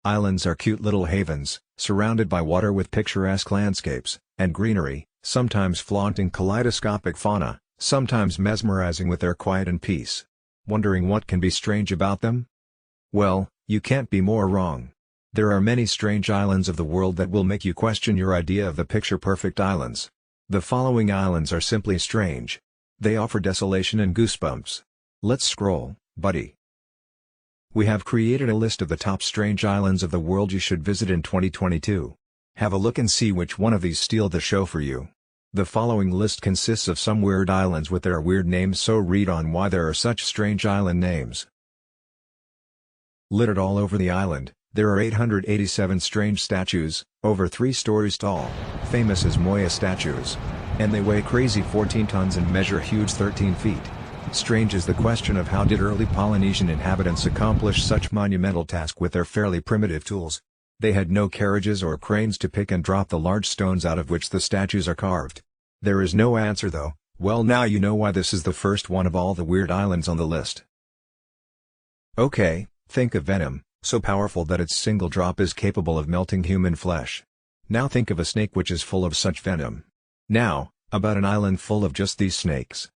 Islands are cute little havens, surrounded by water with picturesque landscapes and greenery, sometimes flaunting kaleidoscopic fauna, sometimes mesmerizing with their quiet and peace. Wondering what can be strange about them? Well, you can't be more wrong. There are many strange islands of the world that will make you question your idea of the picture-perfect islands. The following islands are simply strange. They offer desolation and goosebumps. Let's scroll, buddy. We have created a list of the top strange islands of the world you should visit in 2022. Have a look and see which one of these steal the show for you. The following list consists of some weird islands with their weird names, so read on why there are such strange island names. Littered all over the island, there are 887 strange statues, over 3 stories tall, famous as Moya statues. And they weigh crazy 14 tons and measure huge 13 feet. Strange is the question of how did early Polynesian inhabitants accomplish such monumental task with their fairly primitive tools. They had no carriages or cranes to pick and drop the large stones out of which the statues are carved. There is no answer though. Well, now you know why this is the first one of all the weird islands on the list. Okay, think of venom, so powerful that its single drop is capable of melting human flesh. Now think of a snake which is full of such venom. Now, about an island full of just these snakes.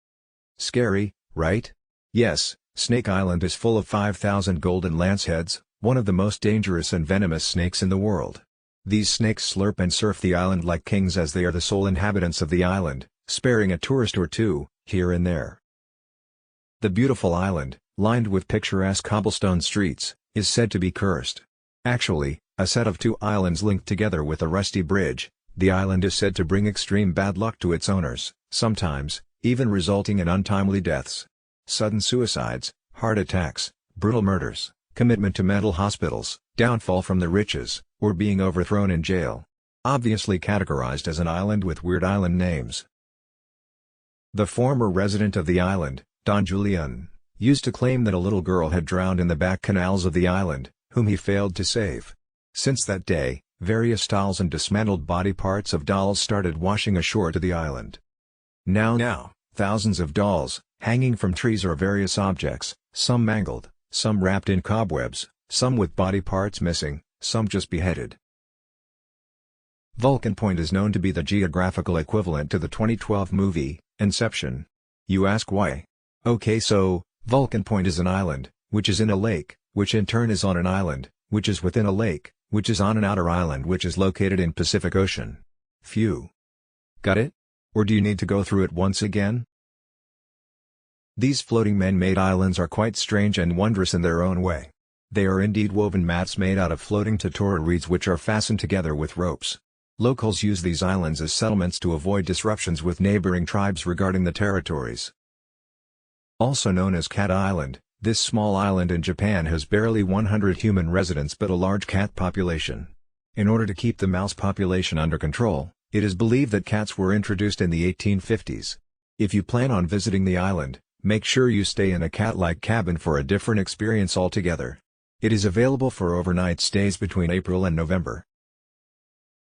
Scary, right? Yes, Snake Island is full of 5,000 golden lanceheads, one of the most dangerous and venomous snakes in the world. These snakes slurp and surf the island like kings as they are the sole inhabitants of the island, sparing a tourist or two, here and there. The beautiful island, lined with picturesque cobblestone streets, is said to be cursed. Actually, a set of 2 islands linked together with a rusty bridge, the island is said to bring extreme bad luck to its owners, sometimes even resulting in untimely deaths. Sudden suicides, heart attacks, brutal murders, commitment to mental hospitals, downfall from the riches, or being overthrown in jail. Obviously categorized as an island with weird island names. The former resident of the island, Don Julian, used to claim that a little girl had drowned in the back canals of the island, whom he failed to save. Since that day, various dolls and dismantled body parts of dolls started washing ashore to the island. Now, thousands of dolls, hanging from trees or various objects, some mangled, some wrapped in cobwebs, some with body parts missing, some just beheaded. Vulcan Point is known to be the geographical equivalent to the 2012 movie, Inception. You ask why? Okay, so, Vulcan Point is an island, which is in a lake, which in turn is on an island, which is within a lake, which is on an outer island which is located in Pacific Ocean. Phew. Got it? Or do you need to go through it once again? These floating man-made islands are quite strange and wondrous in their own way. They are indeed woven mats made out of floating totora reeds which are fastened together with ropes. Locals use these islands as settlements to avoid disruptions with neighboring tribes regarding the territories. Also known as Cat Island, this small island in Japan has barely 100 human residents but a large cat population. In order to keep the mouse population under control, it is believed that cats were introduced in the 1850s. If you plan on visiting the island, make sure you stay in a cat-like cabin for a different experience altogether. It is available for overnight stays between April and November.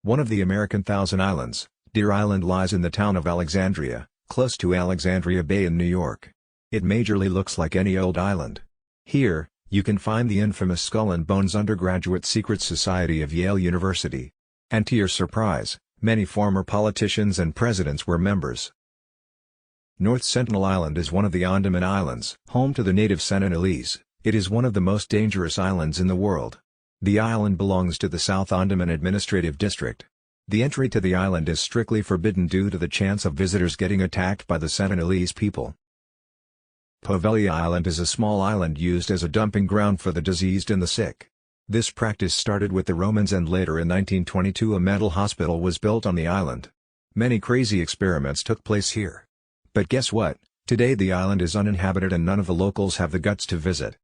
One of the American Thousand Islands, Deer Island lies in the town of Alexandria, close to Alexandria Bay in New York. It majorly looks like any old island. Here, you can find the infamous Skull and Bones undergraduate secret society of Yale University. And to your surprise, many former politicians and presidents were members. North Sentinel Island is one of the Andaman Islands, home to the native Sentinelese. It is one of the most dangerous islands in the world. The island belongs to the South Andaman Administrative District. The entry to the island is strictly forbidden due to the chance of visitors getting attacked by the Sentinelese people. Poveglia Island is a small island used as a dumping ground for the diseased and the sick. This practice started with the Romans and later in 1922 a mental hospital was built on the island. Many crazy experiments took place here. But guess what? Today the island is uninhabited and none of the locals have the guts to visit.